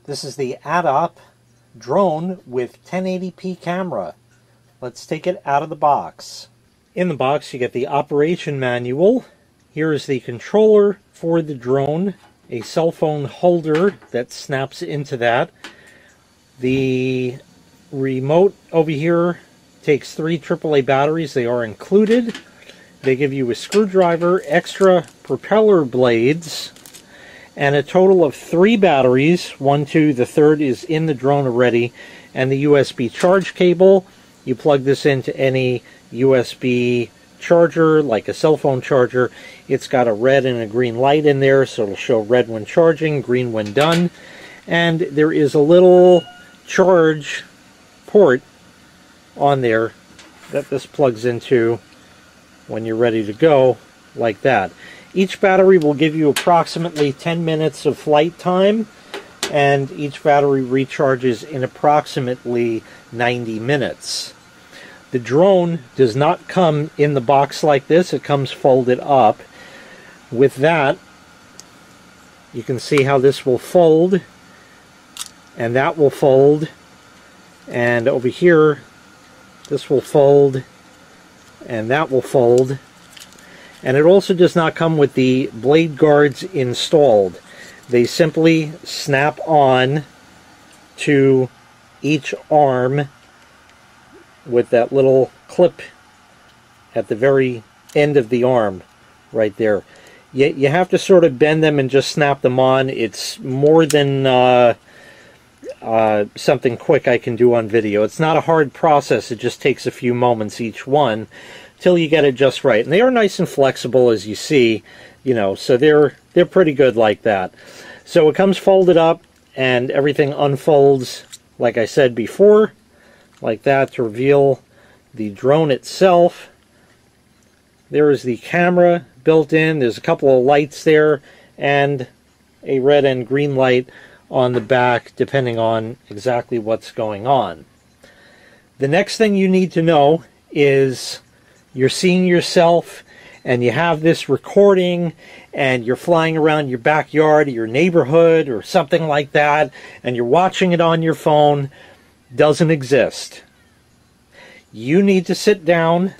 This is the ATTOP drone with 1080p camera. Let's take it out of the box. In the box you get the operation manual. Here is the controller for the drone, a cell phone holder that snaps into that. The remote over here takes 3 AAA batteries. They are included. They give you a screwdriver, extra propeller blades, and a total of 3 batteries. 1, 2, the third is in the drone already, and the USB charge cable. You plug this into any USB charger, like a cell phone charger. It's got a red and a green light in there, so it'll show red when charging, green when done. And there is a little charge port on there that this plugs into when you're ready to go, like that. Each battery will give you approximately 10 minutes of flight time, and each battery recharges in approximately 90 minutes. The drone does not come in the box like this. It comes folded up. With that, you can see how this will fold, and that will fold, and over here this will fold, and that will fold. And it also does not come with the blade guards installed. They simply snap on to each arm with that little clip at the very end of the arm right there. You have to sort of bend them and just snap them on. It's more than something quick I can do on video. It's not a hard process. It just takes a few moments each one till you get it just right. And they are nice and flexible, as you see, so they're pretty good like that. So it comes folded up, and everything unfolds, like I said before, like that, to reveal the drone itself. There is the camera built in. There's a couple of lights there, and a red and green light on the back, depending on exactly what's going on. The next thing you need to know is you're seeing yourself and you have this recording and you're flying around your backyard or your neighborhood or something like that, and you're watching it on your phone. Doesn't exist. You need to sit down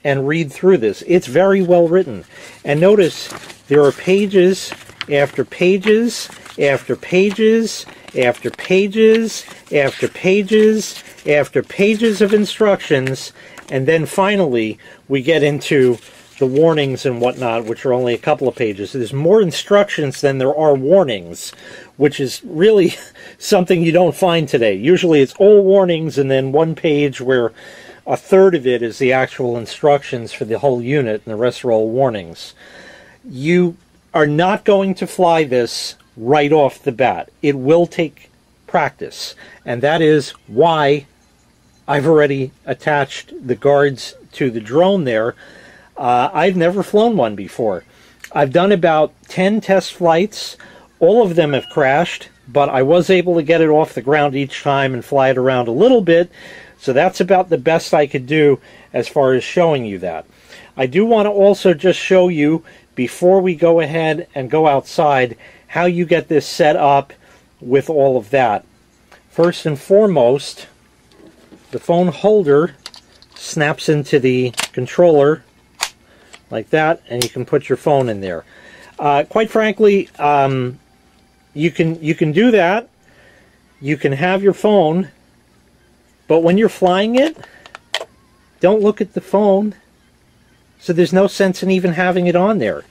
and read through this. It's very well written. And notice there are pages after pages after pages after pages after pages after pages of instructions, and then finally we get into the warnings and whatnot, which are only a couple of pages. There's more instructions than there are warnings, which is really something you don't find today. Usually it's all warnings and then one page where a third of it is the actual instructions for the whole unit, and the rest are all warnings. You are not going to fly this right off the bat. It will take practice, and that is why I've already attached the guards to the drone there. I've never flown one before. I've done about 10 test flights. All of them have crashed, but I was able to get it off the ground each time and fly it around a little bit, so that's about the best I could do as far as showing you that. I do want to also just show you, before we go ahead and go outside, how you get this set up with all of that. First and foremost, the phone holder snaps into the controller like that, and you can put your phone in there. Quite frankly, you can do that. You can have your phone, but when you're flying it, don't look at the phone. So there's no sense in even having it on there.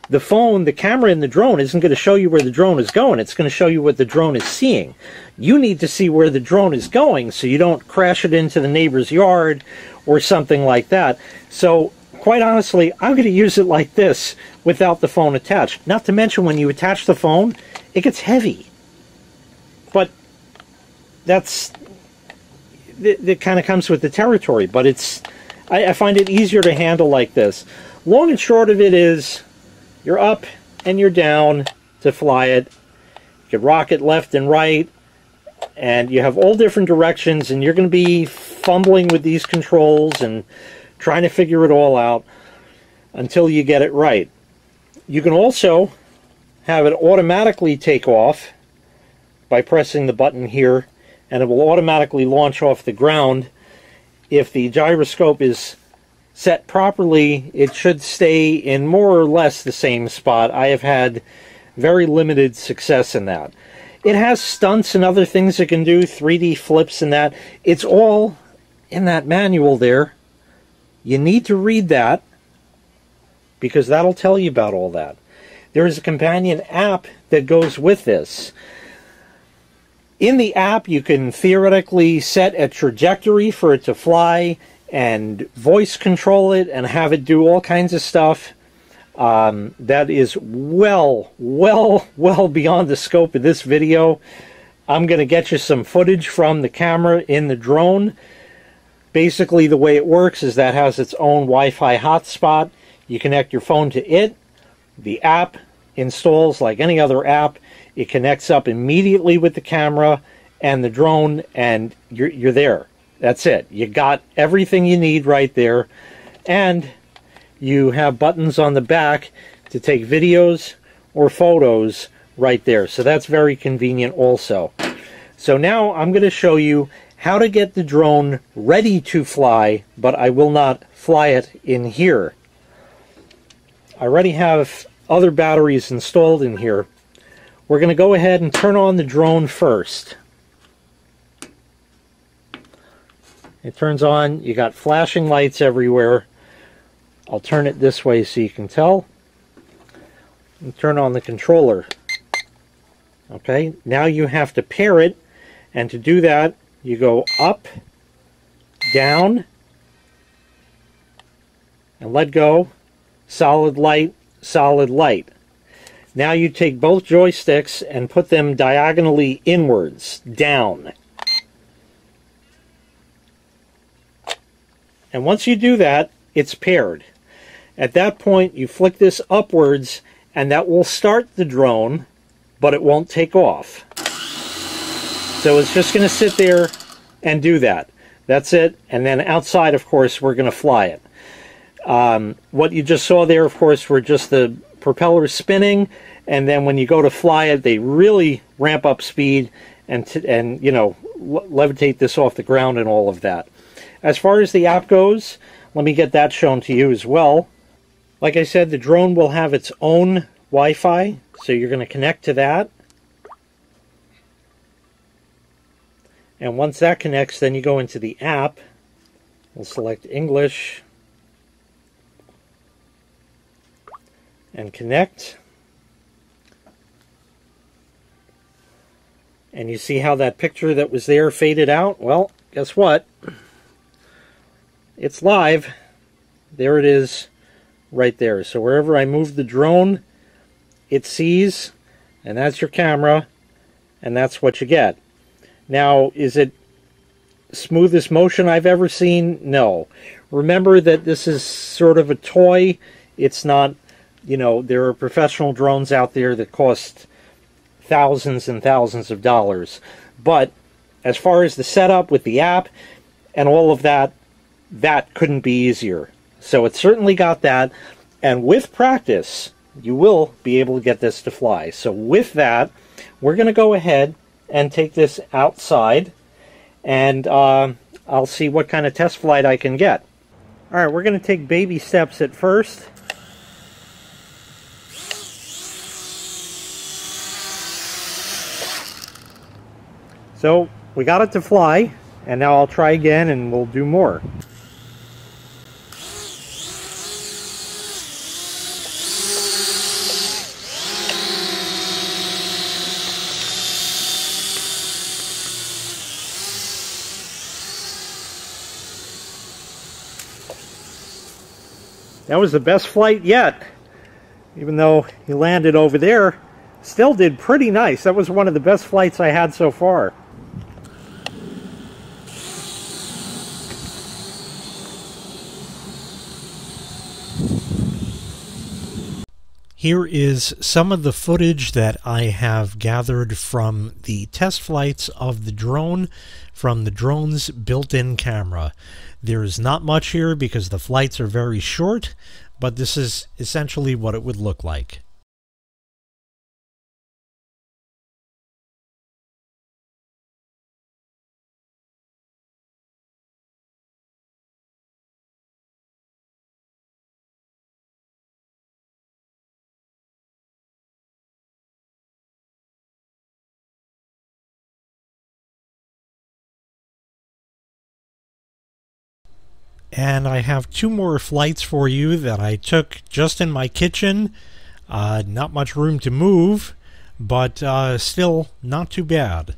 The phone, the camera in the drone isn't going to show you where the drone is going. It's going to show you what the drone is seeing. You need to see where the drone is going so you don't crash it into the neighbor's yard or something like that. So quite honestly, I'm going to use it like this without the phone attached. Not to mention, when you attach the phone, it gets heavy. But that kind of comes with the territory. But I find it easier to handle like this. Long and short of it is, you're up and you're down to fly it. You can rock it left and right, and you have all different directions, and you're going to be fumbling with these controls and trying to figure it all out until you get it right. You can also have it automatically take off by pressing the button here, and it will automatically launch off the ground. If the gyroscope is set properly, it should stay in more or less the same spot. I have had very limited success in that. It has stunts and other things it can do, 3D flips and that. It's all in that manual there. You need to read that, because that'll tell you about all that. There is a companion app that goes with this. In the app, you can theoretically set a trajectory for it to fly and voice control it and have it do all kinds of stuff. That is well beyond the scope of this video. I'm going to get you some footage from the camera in the drone. Basically, the way it works is that has its own Wi-Fi hotspot. You connect your phone to it. The app installs like any other app. It connects up immediately with the camera and the drone, and you're there. That's it. You got everything you need right there. And you have buttons on the back to take videos or photos right there. So that's very convenient also. So now I'm going to show you how to get the drone ready to fly, but I will not fly it in here. I already have other batteries installed in here. We're going to go ahead and turn on the drone first. It turns on, you got flashing lights everywhere. I'll turn it this way so you can tell. And turn on the controller. Okay, now you have to pair it, and to do that, you go up, down, and let go. Solid light, solid light. Now you take both joysticks and put them diagonally inwards, down. And once you do that, it's paired. At that point, you flick this upwards, and that will start the drone, but it won't take off. So it's just going to sit there and do that. That's it. And then outside, of course, we're going to fly it. What you just saw there, of course, were just the propellers spinning, and then when you go to fly it, they really ramp up speed and you know, levitate this off the ground and all of that. As far as the app goes, let me get that shown to you as well. Like I said, the drone will have its own Wi-Fi, so you're going to connect to that. And once that connects, then you go into the app. We'll select English and connect. And you see how that picture that was there faded out? Well, guess what? It's live. There it is right there. So wherever I move the drone, it sees, and that's your camera, and that's what you get. Now, is it smoothest motion I've ever seen? No. Remember that this is sort of a toy. It's not, you know, there are professional drones out there that cost thousands and thousands of dollars. But as far as the setup with the app and all of that, that couldn't be easier. So it certainly got that. And with practice, you will be able to get this to fly. So with that, we're going to go ahead and take this outside, and I'll see what kind of test flight I can get. All right, we're going to take baby steps at first. So we got it to fly, and now I'll try again and we'll do more. That was the best flight yet. Even though he landed over there, still did pretty nice. That was one of the best flights I had so far. Here is some of the footage that I have gathered from the test flights of the drone from the drone's built-in camera. There's not much here because the flights are very short, but this is essentially what it would look like. And I have 2 more flights for you that I took just in my kitchen. Not much room to move, but still not too bad.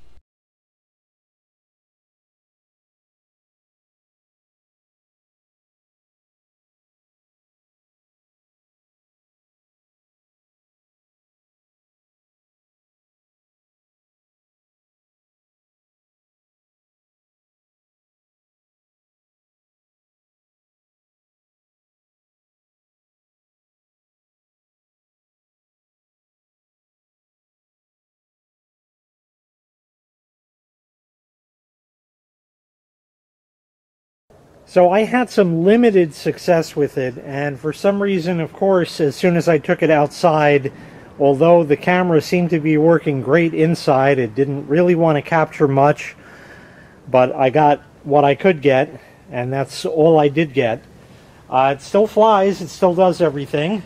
So I had some limited success with it, and for some reason, of course, as soon as I took it outside, although the camera seemed to be working great inside, it didn't really want to capture much, but I got what I could get, and that's all I did get. It still flies, it still does everything,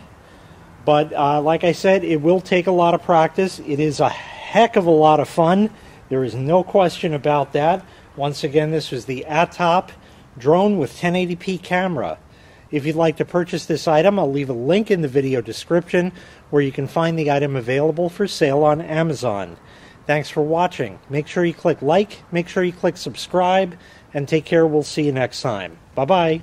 but like I said, it will take a lot of practice. It is a heck of a lot of fun. There is no question about that. Once again, this was the ATTOP drone with 1080p camera. If you'd like to purchase this item, I'll leave a link in the video description where you can find the item available for sale on Amazon. Thanks for watching. Make sure you click like, make sure you click subscribe, and take care. We'll see you next time. Bye-bye.